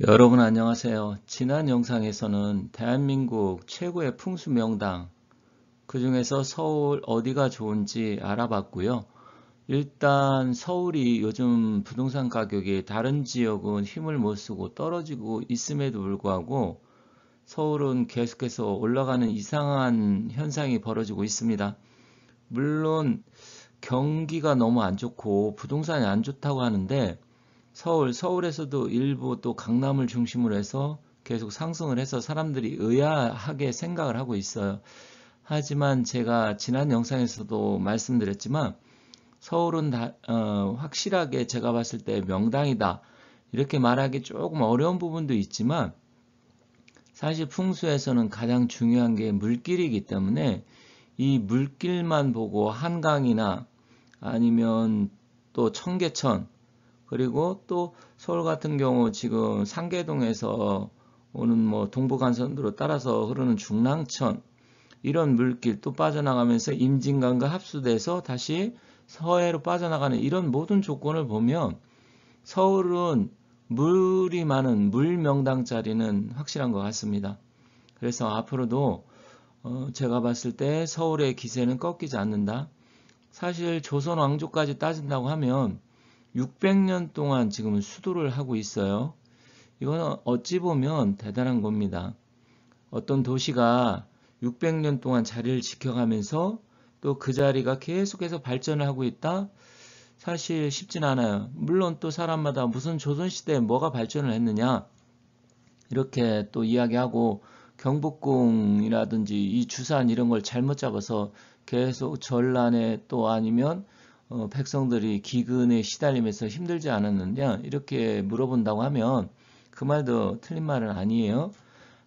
여러분 안녕하세요. 지난 영상에서는 대한민국 최고의 풍수 명당, 그 중에서 서울 어디가 좋은지 알아봤고요. 일단 서울이 요즘 부동산 가격이 다른 지역은 힘을 못 쓰고 떨어지고 있음에도 불구하고 서울은 계속해서 올라가는 이상한 현상이 벌어지고 있습니다. 물론 경기가 너무 안 좋고 부동산이 안 좋다고 하는데 서울에서도 일부 또 강남을 중심으로 해서 계속 상승을 해서 사람들이 의아하게 생각을 하고 있어요. 하지만 제가 지난 영상에서도 말씀드렸지만 서울은 확실하게 제가 봤을 때 명당이다. 이렇게 말하기 조금 어려운 부분도 있지만 사실 풍수에서는 가장 중요한 게 물길이기 때문에 이 물길만 보고 한강이나 아니면 또 청계천 그리고 또 서울 같은 경우 지금 상계동에서 오는 뭐 동부간선도로 따라서 흐르는 중랑천 이런 물길 또 빠져나가면서 임진강과 합수돼서 다시 서해로 빠져나가는 이런 모든 조건을 보면 서울은 물이 많은 물명당 자리는 확실한 것 같습니다. 그래서 앞으로도 제가 봤을 때 서울의 기세는 꺾이지 않는다. 사실 조선 왕조까지 따진다고 하면 600년 동안 지금 수도를 하고 있어요. 이거는 어찌 보면 대단한 겁니다. 어떤 도시가 600년 동안 자리를 지켜가면서 또 그 자리가 계속해서 발전을 하고 있다? 사실 쉽진 않아요. 물론 또 사람마다 무슨 조선시대에 뭐가 발전을 했느냐 이렇게 또 이야기하고 경복궁이라든지 이 주산 이런 걸 잘못 잡아서 계속 전란에 또 아니면 백성들이 기근에 시달리면서 힘들지 않았느냐 이렇게 물어본다고 하면 그 말도 틀린 말은 아니에요.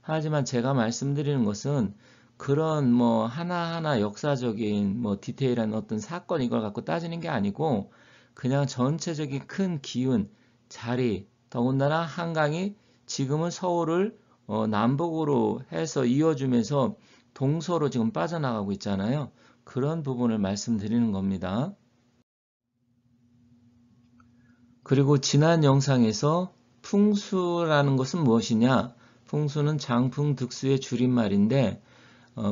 하지만 제가 말씀드리는 것은 그런 뭐 하나하나 역사적인 뭐 디테일한 어떤 사건 이걸 갖고 따지는 게 아니고 그냥 전체적인 큰 기운, 자리, 더군다나 한강이 지금은 서울을 남북으로 해서 이어주면서 동서로 지금 빠져나가고 있잖아요. 그런 부분을 말씀드리는 겁니다. 그리고 지난 영상에서 풍수라는 것은 무엇이냐? 풍수는 장풍 득수의 줄임말인데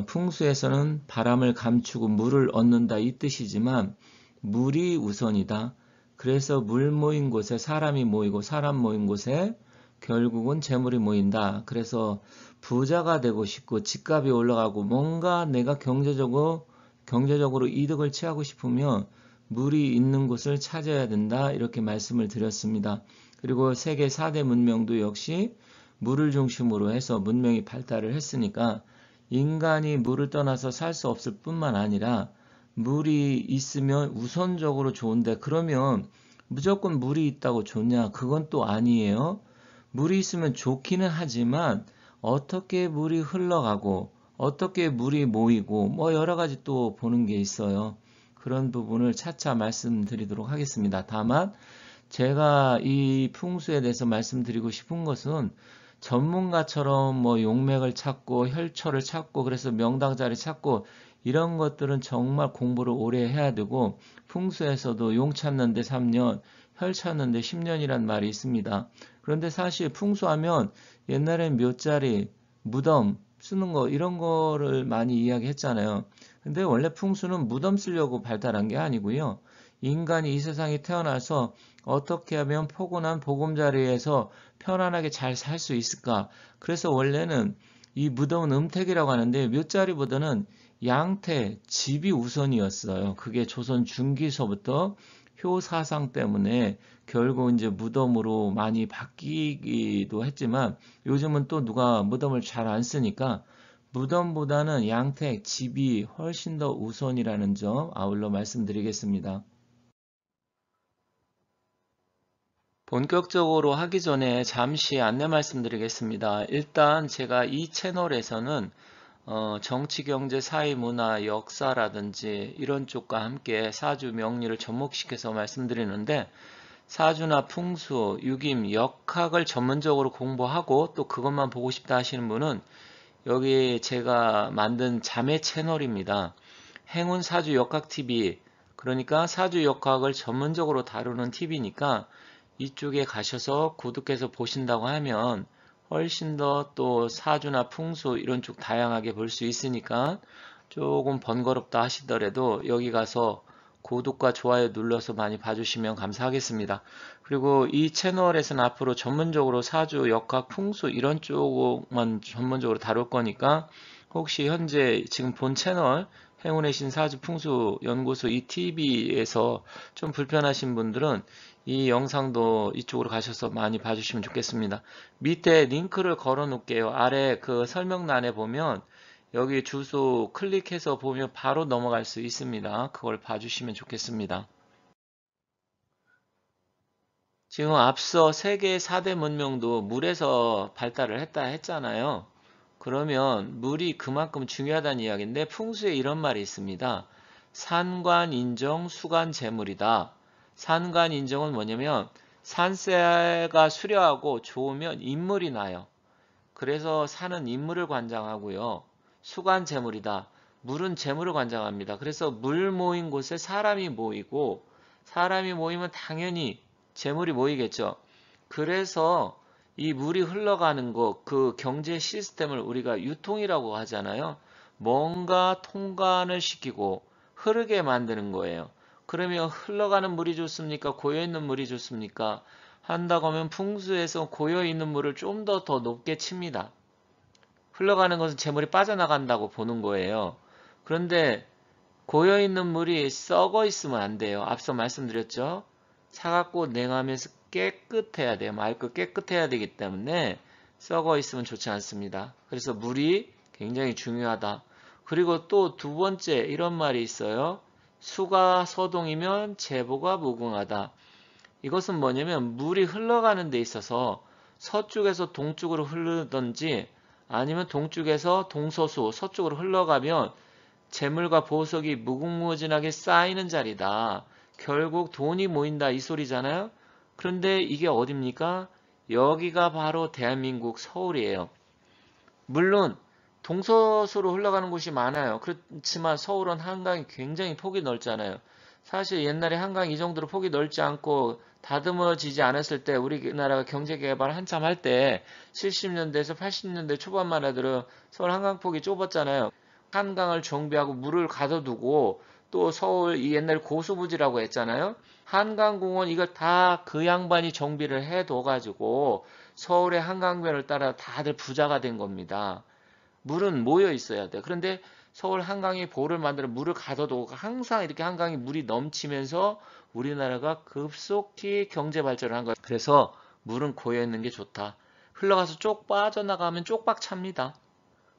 풍수에서는 바람을 감추고 물을 얻는다 이 뜻이지만 물이 우선이다. 그래서 물 모인 곳에 사람이 모이고 사람 모인 곳에 결국은 재물이 모인다. 그래서 부자가 되고 싶고 집값이 올라가고 뭔가 내가 경제적으로 이득을 취하고 싶으면 물이 있는 곳을 찾아야 된다. 이렇게 말씀을 드렸습니다. 그리고 세계 4대 문명도 역시 물을 중심으로 해서 문명이 발달을 했으니까 인간이 물을 떠나서 살 수 없을 뿐만 아니라 물이 있으면 우선적으로 좋은데 그러면 무조건 물이 있다고 좋냐? 그건 또 아니에요. 물이 있으면 좋기는 하지만 어떻게 물이 흘러가고 어떻게 물이 모이고 뭐 여러 가지 또 보는 게 있어요. 그런 부분을 차차 말씀드리도록 하겠습니다. 다만 제가 이 풍수에 대해서 말씀드리고 싶은 것은 전문가처럼 뭐 용맥을 찾고 혈처를 찾고 그래서 명당자리 찾고 이런 것들은 정말 공부를 오래 해야 되고 풍수에서도 용 찾는데 3년, 혈 찾는데 10년이란 말이 있습니다. 그런데 사실 풍수하면 옛날엔 묘자리, 무덤 쓰는 거 이런 거를 많이 이야기했잖아요. 근데 원래 풍수는 무덤 쓰려고 발달한 게 아니고요. 인간이 이 세상에 태어나서 어떻게 하면 포근한 보금자리에서 편안하게 잘 살 수 있을까? 그래서 원래는 이 무덤은 음택이라고 하는데 묘자리보다는 양태, 집이 우선이었어요. 그게 조선 중기서부터 효사상 때문에 결국 이제 무덤으로 많이 바뀌기도 했지만 요즘은 또 누가 무덤을 잘 안 쓰니까 무덤보다는 양택, 집이 훨씬 더 우선이라는 점 아울러 말씀드리겠습니다. 본격적으로 하기 전에 잠시 안내 말씀드리겠습니다. 일단 제가 이 채널에서는 정치, 경제, 사회, 문화, 역사라든지 이런 쪽과 함께 사주 명리를 접목시켜서 말씀드리는데 사주나 풍수, 유김, 역학을 전문적으로 공부하고 또 그것만 보고 싶다 하시는 분은 여기 제가 만든 자매 채널입니다. 행운 사주 역학 TV 그러니까 사주 역학을 전문적으로 다루는 TV니까 이쪽에 가셔서 구독해서 보신다고 하면 훨씬 더 또 사주나 풍수 이런 쪽 다양하게 볼 수 있으니까 조금 번거롭다 하시더라도 여기 가서 구독과 좋아요 눌러서 많이 봐주시면 감사하겠습니다. 그리고 이 채널에서는 앞으로 전문적으로 사주, 역학, 풍수 이런 쪽만 전문적으로 다룰 거니까 혹시 현재 지금 본 채널 행운의 신 사주 풍수 연구소 이 TV에서 좀 불편하신 분들은 이 영상도 이쪽으로 가셔서 많이 봐주시면 좋겠습니다. 밑에 링크를 걸어 놓을게요. 아래 그 설명란에 보면 여기 주소 클릭해서 보면 바로 넘어갈 수 있습니다. 그걸 봐주시면 좋겠습니다. 지금 앞서 세계 4대 문명도 물에서 발달을 했다 했잖아요. 그러면 물이 그만큼 중요하다는 이야기인데 풍수에 이런 말이 있습니다. 산관인정 수관재물이다. 산관인정은 뭐냐면 산세가 수려하고 좋으면 인물이 나요. 그래서 산은 인물을 관장하고요. 수관재물이다. 물은 재물을 관장합니다. 그래서 물 모인 곳에 사람이 모이고 사람이 모이면 당연히 재물이 모이겠죠. 그래서 이 물이 흘러가는 것, 그 경제 시스템을 우리가 유통이라고 하잖아요. 뭔가 통관을 시키고 흐르게 만드는 거예요. 그러면 흘러가는 물이 좋습니까? 고여있는 물이 좋습니까? 한다고 하면 풍수에서 고여있는 물을 좀 더 높게 칩니다. 흘러가는 것은 재물이 빠져나간다고 보는 거예요. 그런데 고여있는 물이 썩어 있으면 안 돼요. 앞서 말씀드렸죠. 차갑고 냉하면서 깨끗해야 돼요. 맑고 깨끗해야 되기 때문에 썩어 있으면 좋지 않습니다. 그래서 물이 굉장히 중요하다. 그리고 또 두 번째 이런 말이 있어요. 수가 서동이면 재보가 무궁하다. 이것은 뭐냐면 물이 흘러가는 데 있어서 서쪽에서 동쪽으로 흐르든지 아니면 동쪽에서 동서수 서쪽으로 흘러가면 재물과 보석이 무궁무진하게 쌓이는 자리다. 결국 돈이 모인다 이 소리잖아요. 그런데 이게 어딥니까? 여기가 바로 대한민국 서울이에요. 물론 동서수로 흘러가는 곳이 많아요. 그렇지만 서울은 한강이 굉장히 폭이 넓잖아요. 사실 옛날에 한강 이 정도로 폭이 넓지 않고 다듬어지지 않았을 때 우리나라가 경제개발 한참 할 때 70년대에서 80년대 초반만 하더라도 서울 한강폭이 좁았잖아요. 한강을 정비하고 물을 가둬두고 또 서울 이 옛날 고수부지라고 했잖아요. 한강공원 이걸 다 그 양반이 정비를 해둬가지고 서울의 한강변을 따라 다들 부자가 된 겁니다. 물은 모여 있어야 돼. 그런데 서울 한강에 보를 만들어 물을 가둬두고 항상 이렇게 한강에 물이 넘치면서 우리나라가 급속히 경제 발전을 한 거예요. 그래서 물은 고여 있는 게 좋다. 흘러가서 쪽 빠져나가면 쪽박 찹니다.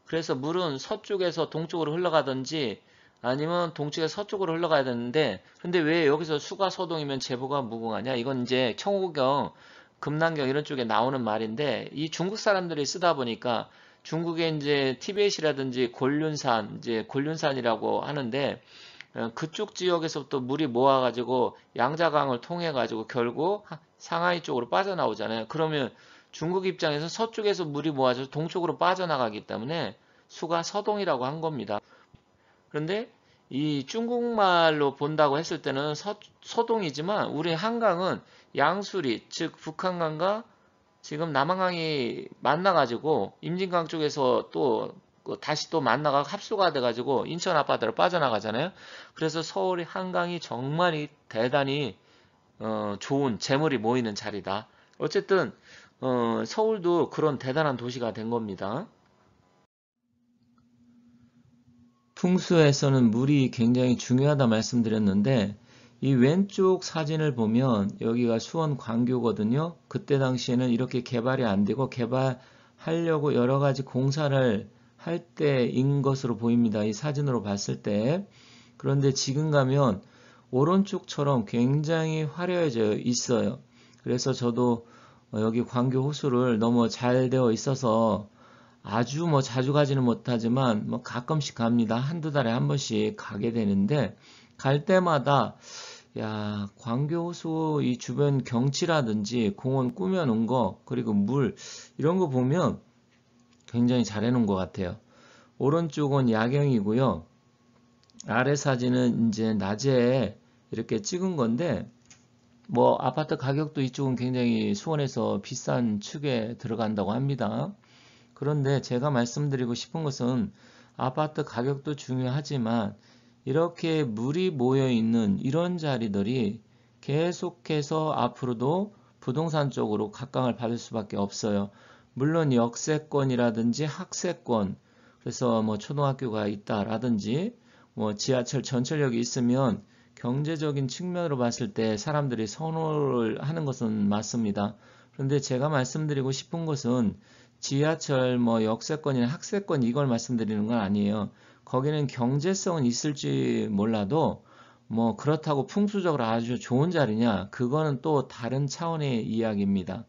그래서 물은 서쪽에서 동쪽으로 흘러가든지 아니면 동쪽에서 서쪽으로 흘러가야 되는데 근데 왜 여기서 수가 서동이면 재보가 무궁하냐? 이건 이제 청호경, 금난경 이런 쪽에 나오는 말인데 이 중국 사람들이 쓰다 보니까 중국의 이제 티베트이라든지 곤륜산, 이제 곤륜산이라고 하는데 그쪽 지역에서부터 물이 모아가지고 양자강을 통해가지고 결국 상하이 쪽으로 빠져나오잖아요. 그러면 중국 입장에서 서쪽에서 물이 모아져서 동쪽으로 빠져나가기 때문에 수가 서동이라고 한 겁니다. 그런데 이 중국말로 본다고 했을 때는 서동이지만 우리 한강은 양수리, 즉 북한강과 지금 남한강이 만나가지고 임진강 쪽에서 또 다시 또 만나가 합수가 돼가지고 인천 앞바다로 빠져나가잖아요. 그래서 서울의 한강이 정말 대단히 좋은 재물이 모이는 자리다. 어쨌든 서울도 그런 대단한 도시가 된 겁니다. 풍수에서는 물이 굉장히 중요하다 말씀드렸는데 이 왼쪽 사진을 보면 여기가 수원 광교거든요. 그때 당시에는 이렇게 개발이 안 되고 개발하려고 여러 가지 공사를 할 때인 것으로 보입니다. 이 사진으로 봤을 때. 그런데 지금 가면 오른쪽처럼 굉장히 화려해져 있어요. 그래서 저도 여기 광교 호수를 너무 잘 되어 있어서 아주 뭐 자주 가지는 못하지만 뭐 가끔씩 갑니다. 한두 달에 한 번씩 가게 되는데 갈 때마다 야, 광교호수 이 주변 경치라든지 공원 꾸며놓은 거 그리고 물 이런 거 보면 굉장히 잘 해놓은 것 같아요. 오른쪽은 야경이고요. 아래 사진은 이제 낮에 이렇게 찍은 건데 뭐 아파트 가격도 이쪽은 굉장히 수원에서 비싼 축에 들어간다고 합니다. 그런데 제가 말씀드리고 싶은 것은 아파트 가격도 중요하지만 이렇게 물이 모여 있는 이런 자리들이 계속해서 앞으로도 부동산 쪽으로 각광을 받을 수밖에 없어요. 물론 역세권이라든지 학세권, 그래서 뭐 초등학교가 있다라든지 뭐 지하철 전철역이 있으면 경제적인 측면으로 봤을 때 사람들이 선호를 하는 것은 맞습니다. 그런데 제가 말씀드리고 싶은 것은 지하철 뭐 역세권이나 학세권 이걸 말씀드리는 건 아니에요. 거기는 경제성은 있을지 몰라도 뭐 그렇다고 풍수적으로 아주 좋은 자리냐, 그거는 또 다른 차원의 이야기입니다.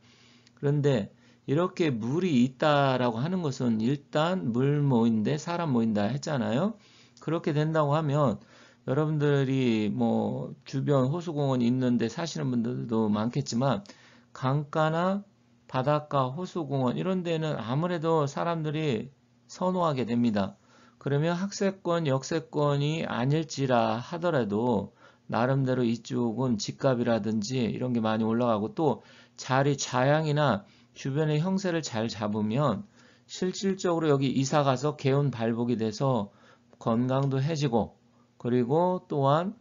그런데 이렇게 물이 있다라고 하는 것은 일단 물 모인데 사람 모인다 했잖아요. 그렇게 된다고 하면 여러분들이 뭐 주변 호수공원 있는데 사시는 분들도 많겠지만 강가나 바닷가, 호수공원 이런 데는 아무래도 사람들이 선호하게 됩니다. 그러면 학세권, 역세권이 아닐지라 하더라도 나름대로 이쪽은 집값이라든지 이런 게 많이 올라가고 또 자리 자양이나 주변의 형세를 잘 잡으면 실질적으로 여기 이사 가서 개운 발복이 돼서 건강도 해지고 그리고 또한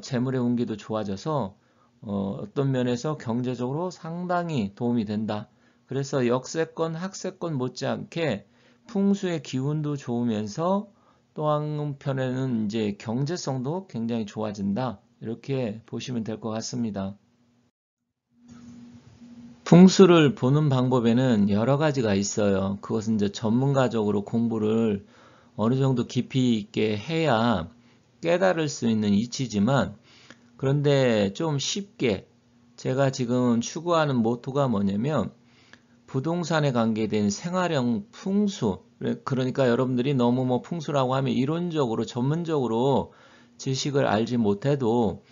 재물의 운기도 좋아져서 어떤 면에서 경제적으로 상당히 도움이 된다. 그래서 역세권, 학세권 못지않게 풍수의 기운도 좋으면서 또 한편에는 이제 경제성도 굉장히 좋아진다. 이렇게 보시면 될 것 같습니다. 풍수를 보는 방법에는 여러 가지가 있어요. 그것은 이제 전문가적으로 공부를 어느 정도 깊이 있게 해야 깨달을 수 있는 이치지만 그런데 좀 쉽게 제가 지금 추구하는 모토가 뭐냐면 부동산에 관계된 생활형 풍수, 그러니까 여러분들이 너무 뭐 풍수라고 하면 이론적으로 전문적으로 지식을 알지 못해도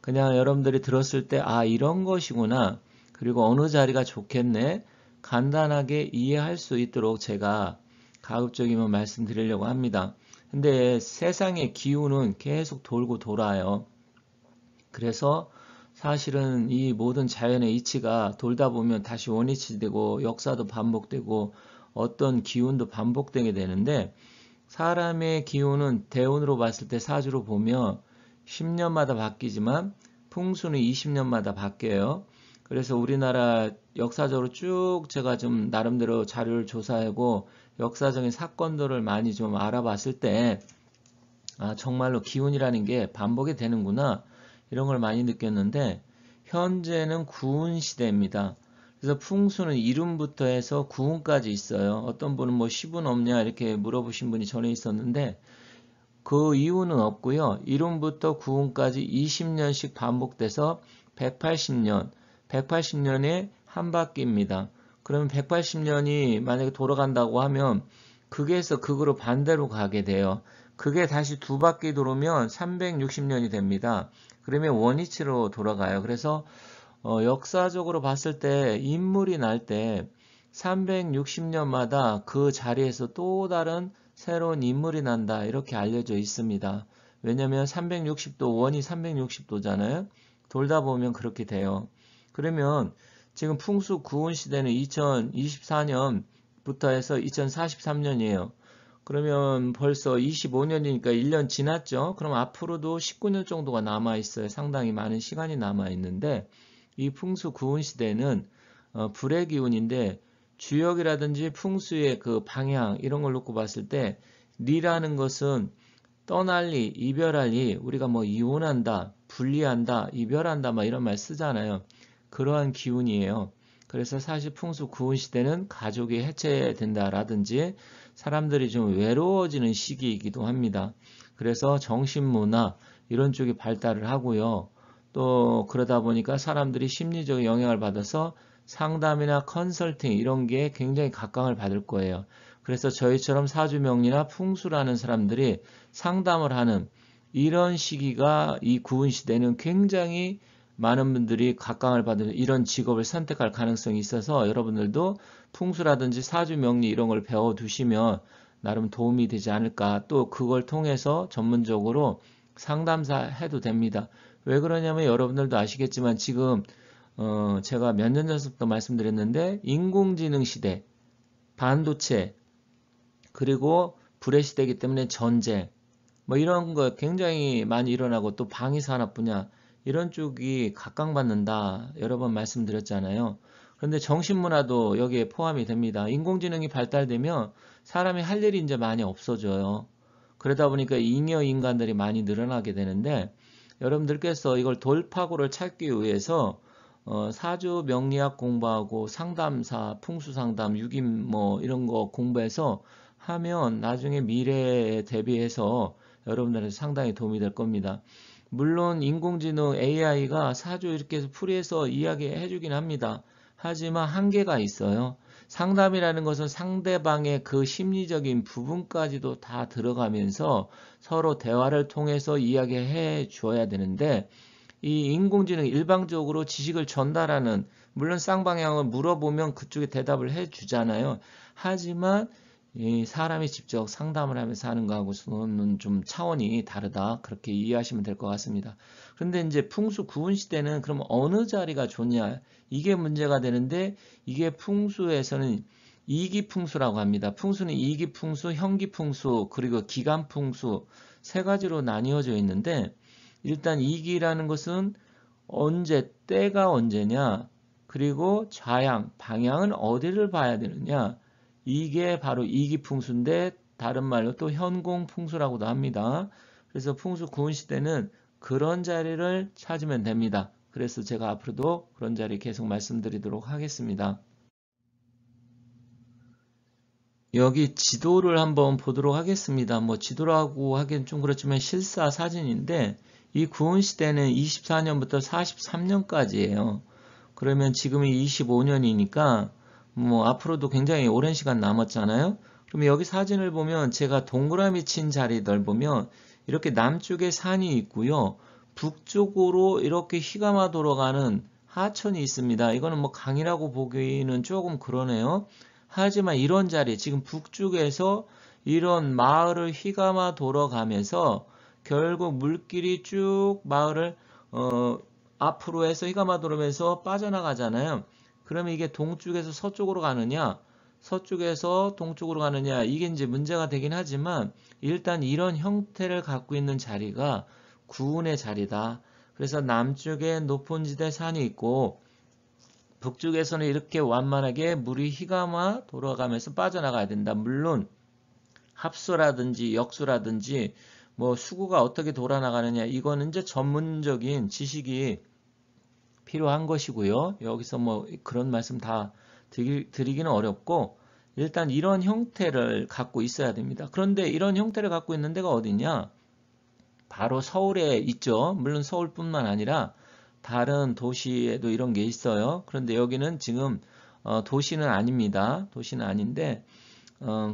그냥 여러분들이 들었을 때 아 이런 것이구나, 그리고 어느 자리가 좋겠네, 간단하게 이해할 수 있도록 제가 가급적이면 말씀드리려고 합니다. 근데 세상의 기운은 계속 돌고 돌아요. 그래서 사실은 이 모든 자연의 이치가 돌다 보면 다시 원위치 되고 역사도 반복되고 어떤 기운도 반복되게 되는데 사람의 기운은 대운으로 봤을 때 사주로 보면 10년마다 바뀌지만 풍수는 20년마다 바뀌어요. 그래서 우리나라 역사적으로 쭉 제가 좀 나름대로 자료를 조사하고 역사적인 사건들을 많이 좀 알아봤을 때 아, 정말로 기운이라는 게 반복이 되는구나 이런 걸 많이 느꼈는데 현재는 구운 시대입니다. 그래서 풍수는 이름부터 해서 구운까지 있어요. 어떤 분은 뭐 시분 없냐 이렇게 물어보신 분이 전에 있었는데 그 이유는 없고요. 이름부터 구운까지 20년씩 반복돼서 180년, 180년에 한 바퀴입니다. 그러면 180년이 만약에 돌아간다고 하면 극에서 극으로 반대로 가게 돼요. 그게 다시 두 바퀴 돌으면 360년이 됩니다. 그러면 원위치로 돌아가요. 그래서 역사적으로 봤을 때 인물이 날 때 360년마다 그 자리에서 또 다른 새로운 인물이 난다 이렇게 알려져 있습니다. 왜냐하면 360도 원이 360도잖아요. 돌다 보면 그렇게 돼요. 그러면 지금 풍수 구운 시대는 2024년부터 해서 2043년이에요. 그러면 벌써 25년이니까 1년 지났죠. 그럼 앞으로도 19년 정도가 남아있어요. 상당히 많은 시간이 남아있는데 이 풍수 구운 시대는 불의 기운인데 주역이라든지 풍수의 그 방향 이런 걸 놓고 봤을 때 리라는 것은 떠날 리, 이별할 리, 우리가 뭐 이혼한다, 분리한다, 이별한다 막 이런 말 쓰잖아요. 그러한 기운이에요. 그래서 사실 풍수 구운 시대는 가족이 해체된다라든지 사람들이 좀 외로워지는 시기이기도 합니다. 그래서 정신문화 이런 쪽이 발달을 하고요. 또 그러다 보니까 사람들이 심리적 영향을 받아서 상담이나 컨설팅 이런 게 굉장히 각광을 받을 거예요. 그래서 저희처럼 사주명리나 풍수라는 사람들이 상담을 하는 이런 시기가 이 구은 시대는 굉장히 많은 분들이 각광을 받는 이런 직업을 선택할 가능성이 있어서 여러분들도 풍수라든지 사주명리 이런 걸 배워두시면 나름 도움이 되지 않을까. 또 그걸 통해서 전문적으로 상담사 해도 됩니다. 왜 그러냐면 여러분들도 아시겠지만 지금 제가 몇 년 전부터 말씀드렸는데 인공지능 시대, 반도체, 그리고 불의 시대이기 때문에 전쟁, 뭐 이런 거 굉장히 많이 일어나고 또 방위산업 분야 이런 쪽이 각광받는다. 여러 번 말씀드렸잖아요. 그런데 정신문화도 여기에 포함이 됩니다. 인공지능이 발달되면 사람이 할 일이 이제 많이 없어져요. 그러다 보니까 잉여 인간들이 많이 늘어나게 되는데 여러분들께서 이걸 돌파구를 찾기 위해서 사주 명리학 공부하고 상담사, 풍수상담, 유김 뭐 이런 거 공부해서 하면 나중에 미래에 대비해서 여러분들한테 상당히 도움이 될 겁니다. 물론 인공지능 AI가 사주 이렇게 해서 풀이해서 이야기해 주긴 합니다. 하지만 한계가 있어요. 상담이라는 것은 상대방의 그 심리적인 부분까지도 다 들어가면서 서로 대화를 통해서 이야기해 줘야 되는데 이 인공지능 일방적으로 지식을 전달하는, 물론 쌍방향을 물어보면 그쪽에 대답을 해 주잖아요. 하지만 이 사람이 직접 상담을 하면서 하는 거하고는 좀 차원이 다르다. 그렇게 이해하시면 될 것 같습니다. 그런데 이제 풍수 구운 시대는 그럼 어느 자리가 좋냐? 이게 문제가 되는데 이게 풍수에서는 이기풍수라고 합니다. 풍수는 이기풍수, 현기풍수, 그리고 기간풍수 세 가지로 나뉘어져 있는데 일단 이기라는 것은 언제, 때가 언제냐? 그리고 좌양, 방향은 어디를 봐야 되느냐? 이게 바로 이기풍수인데 다른 말로 또 현공풍수라고도 합니다. 그래서 풍수 구운 시대는 그런 자리를 찾으면 됩니다. 그래서 제가 앞으로도 그런 자리 계속 말씀드리도록 하겠습니다. 여기 지도를 한번 보도록 하겠습니다. 뭐 지도라고 하기엔 좀 그렇지만 실사 사진인데 이 구운 시대는 24년부터 43년까지예요. 그러면 지금이 25년이니까 뭐 앞으로도 굉장히 오랜 시간 남았잖아요. 그러면 여기 사진을 보면 제가 동그라미 친 자리들 보면 이렇게 남쪽에 산이 있고요. 북쪽으로 이렇게 휘감아 돌아가는 하천이 있습니다. 이거는 뭐 강이라고 보기는 조금 그러네요. 하지만 이런 자리, 지금 북쪽에서 이런 마을을 휘감아 돌아가면서 결국 물길이 쭉 마을을 앞으로 해서 휘감아 돌아오면서 빠져나가잖아요. 그러면 이게 동쪽에서 서쪽으로 가느냐, 서쪽에서 동쪽으로 가느냐, 이게 이제 문제가 되긴 하지만 일단 이런 형태를 갖고 있는 자리가 구운의 자리다. 그래서 남쪽에 높은 지대 산이 있고 북쪽에서는 이렇게 완만하게 물이 휘감아 돌아가면서 빠져나가야 된다. 물론 합수라든지 역수라든지 뭐 수구가 어떻게 돌아나가느냐, 이거는 이제 전문적인 지식이 필요한 것이고요. 여기서 뭐 그런 말씀 다 드리기는 어렵고 일단 이런 형태를 갖고 있어야 됩니다. 그런데 이런 형태를 갖고 있는 데가 어디냐? 바로 서울에 있죠. 물론 서울뿐만 아니라 다른 도시에도 이런 게 있어요. 그런데 여기는 지금 도시는 아닙니다. 도시는 아닌데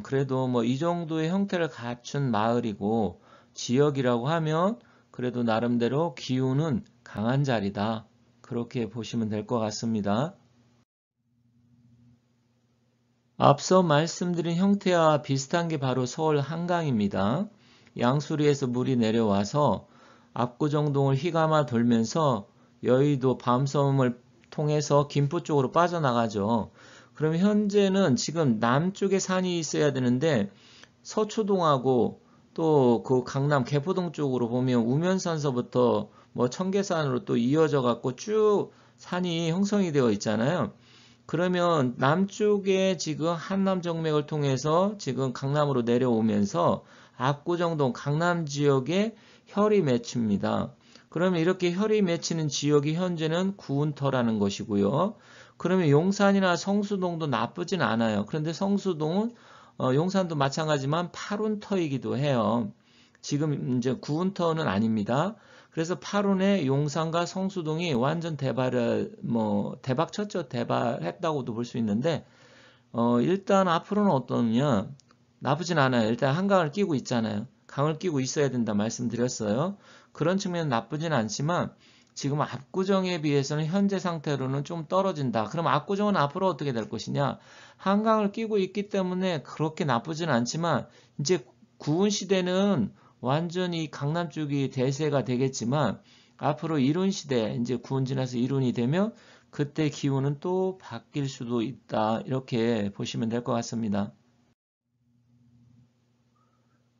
그래도 뭐 이 정도의 형태를 갖춘 마을이고 지역이라고 하면 그래도 나름대로 기운은 강한 자리다. 그렇게 보시면 될 것 같습니다. 앞서 말씀드린 형태와 비슷한 게 바로 서울 한강입니다. 양수리에서 물이 내려와서 압구정동을 휘감아 돌면서 여의도 밤섬을 통해서 김포 쪽으로 빠져나가죠. 그럼 현재는 지금 남쪽에 산이 있어야 되는데 서초동하고 또 그 강남 개포동 쪽으로 보면 우면산서부터 뭐 청계산으로 또 이어져 갖고 쭉 산이 형성이 되어 있잖아요. 그러면 남쪽에 지금 한남정맥을 통해서 지금 강남으로 내려오면서 압구정동 강남 지역에 혈이 맺힙니다. 그러면 이렇게 혈이 맺히는 지역이 현재는 구운터라는 것이고요. 그러면 용산이나 성수동도 나쁘진 않아요. 그런데 성수동은 용산도 마찬가지지만 팔운터이기도 해요. 지금 이제 구운터는 아닙니다. 그래서 8운에 용산과 성수동이 완전 대박 쳤죠. 대발했다고도 볼 수 있는데, 일단 앞으로는 어떠냐? 나쁘진 않아요. 일단 한강을 끼고 있잖아요. 강을 끼고 있어야 된다 말씀드렸어요. 그런 측면은 나쁘진 않지만, 지금 압구정에 비해서는 현재 상태로는 좀 떨어진다. 그럼 압구정은 앞으로 어떻게 될 것이냐? 한강을 끼고 있기 때문에 그렇게 나쁘진 않지만, 이제 구운 시대는 완전히 강남 쪽이 대세가 되겠지만 앞으로 이룬 시대, 이제 구운 지나서 이룬이 되면 그때 기운은 또 바뀔 수도 있다. 이렇게 보시면 될 것 같습니다.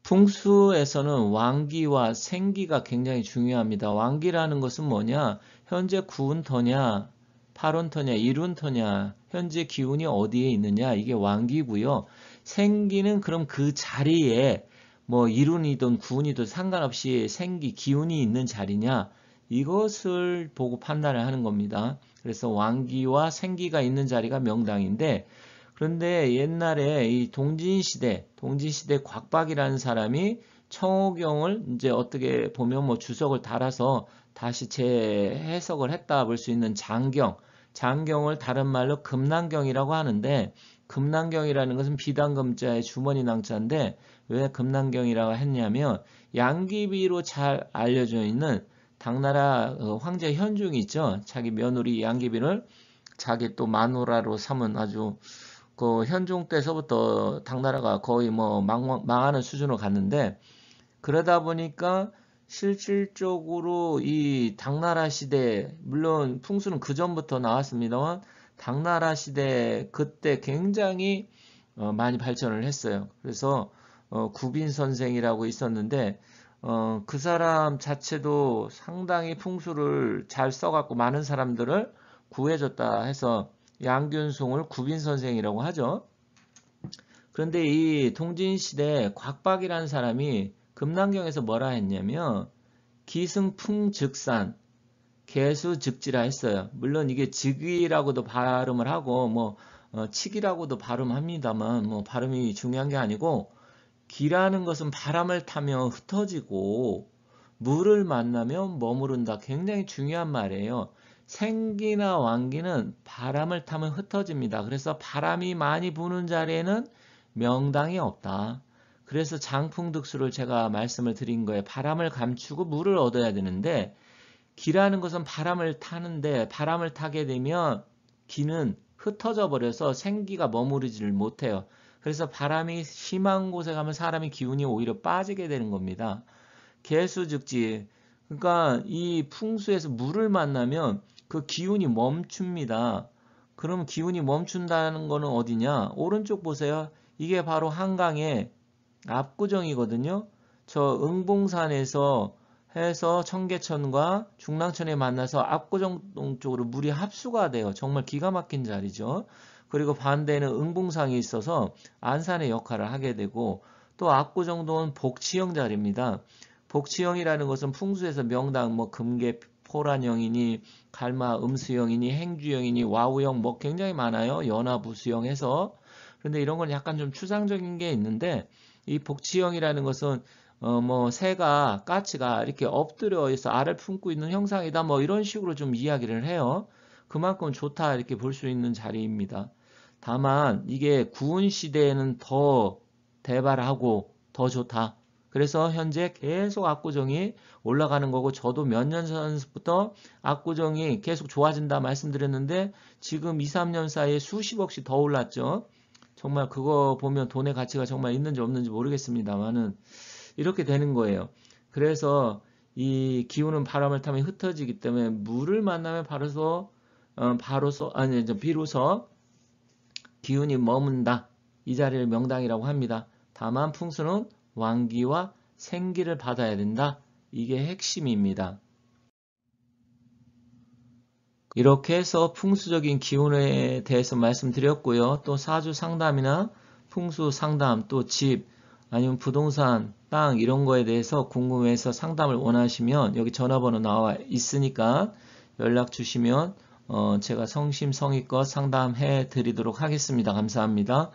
풍수에서는 왕기와 생기가 굉장히 중요합니다. 왕기라는 것은 뭐냐? 현재 구운터냐, 팔운터냐, 일운터냐, 현재 기운이 어디에 있느냐, 이게 왕기고요. 생기는 그럼 그 자리에 뭐 일운이든 구운이든 상관없이 생기, 기운이 있는 자리냐, 이것을 보고 판단을 하는 겁니다. 그래서 왕기와 생기가 있는 자리가 명당인데, 그런데 옛날에 이 동진시대 곽박이라는 사람이 청호경을 이제 어떻게 보면 뭐 주석을 달아서 다시 재해석을 했다 볼 수 있는 장경을 다른 말로 금난경이라고 하는데, 금난경이라는 것은 비단금자의 주머니 낭자인데 왜 금난경이라고 했냐면, 양귀비로 잘 알려져 있는 당나라 황제 현종이 있죠. 자기 며느리 양귀비를 자기 또 마누라로 삼은 아주 그 현종 때서부터 당나라가 거의 뭐 망하는 수준으로 갔는데, 그러다 보니까 실질적으로 이 당나라 시대, 물론 풍수는 그 전부터 나왔습니다만 당나라 시대 그때 굉장히 많이 발전을 했어요. 그래서 구빈 선생이라고 있었는데 그 사람 자체도 상당히 풍수를 잘 써갖고 많은 사람들을 구해줬다 해서 양균송을 구빈 선생이라고 하죠. 그런데 이 동진시대 곽박이라는 사람이 금난경에서 뭐라 했냐면 기승풍즉산 개수즉지라 했어요. 물론 이게 즉이라고도 발음을 하고 뭐 칙이라고도 발음합니다만 뭐 발음이 중요한 게 아니고, 기라는 것은 바람을 타면 흩어지고 물을 만나면 머무른다. 굉장히 중요한 말이에요. 생기나 왕기는 바람을 타면 흩어집니다. 그래서 바람이 많이 부는 자리에는 명당이 없다. 그래서 장풍득수를 제가 말씀을 드린 거예요. 바람을 감추고 물을 얻어야 되는데, 기라는 것은 바람을 타는데 바람을 타게 되면 기는 흩어져 버려서 생기가 머무르지를 못해요. 그래서 바람이 심한 곳에 가면 사람의 기운이 오히려 빠지게 되는 겁니다. 개수즉지, 그러니까 이 풍수에서 물을 만나면 그 기운이 멈춥니다. 그럼 기운이 멈춘다는 거는 어디냐? 오른쪽 보세요. 이게 바로 한강의 압구정이거든요. 저 응봉산에서 해서 청계천과 중랑천에 만나서 압구정 쪽으로 물이 합수가 돼요. 정말 기가 막힌 자리죠. 그리고 반대에는 응봉상이 있어서 안산의 역할을 하게 되고, 또 압구정동은 복치형 자리입니다. 복치형이라는 것은 풍수에서 명당 뭐 금계 포란형이니 갈마 음수형이니 행주형이니 와우형 뭐 굉장히 많아요. 연화부수형 해서. 그런데 이런 건 약간 좀 추상적인 게 있는데, 이 복치형이라는 것은 뭐 새가 까치가 이렇게 엎드려 있어 알을 품고 있는 형상이다 뭐 이런 식으로 좀 이야기를 해요. 그만큼 좋다 이렇게 볼 수 있는 자리입니다. 다만 이게 구운 시대에는 더 대발하고 더 좋다. 그래서 현재 계속 압구정이 올라가는 거고, 저도 몇 년 전부터 압구정이 계속 좋아진다 말씀드렸는데 지금 2, 3년 사이에 수십억씩 더 올랐죠. 정말 그거 보면 돈의 가치가 정말 있는지 없는지 모르겠습니다만은 이렇게 되는 거예요. 그래서 이 기운은 바람을 타면 흩어지기 때문에 물을 만나면 비로소 기운이 머문다. 이 자리를 명당이라고 합니다. 다만 풍수는 왕기와 생기를 받아야 된다. 이게 핵심입니다. 이렇게 해서 풍수적인 기운에 대해서 말씀드렸고요. 또 사주 상담이나 풍수 상담, 또 집, 아니면 부동산, 땅 이런 거에 대해서 궁금해서 상담을 원하시면 여기 전화번호 나와 있으니까 연락 주시면 제가 성심성의껏 상담해 드리도록 하겠습니다. 감사합니다.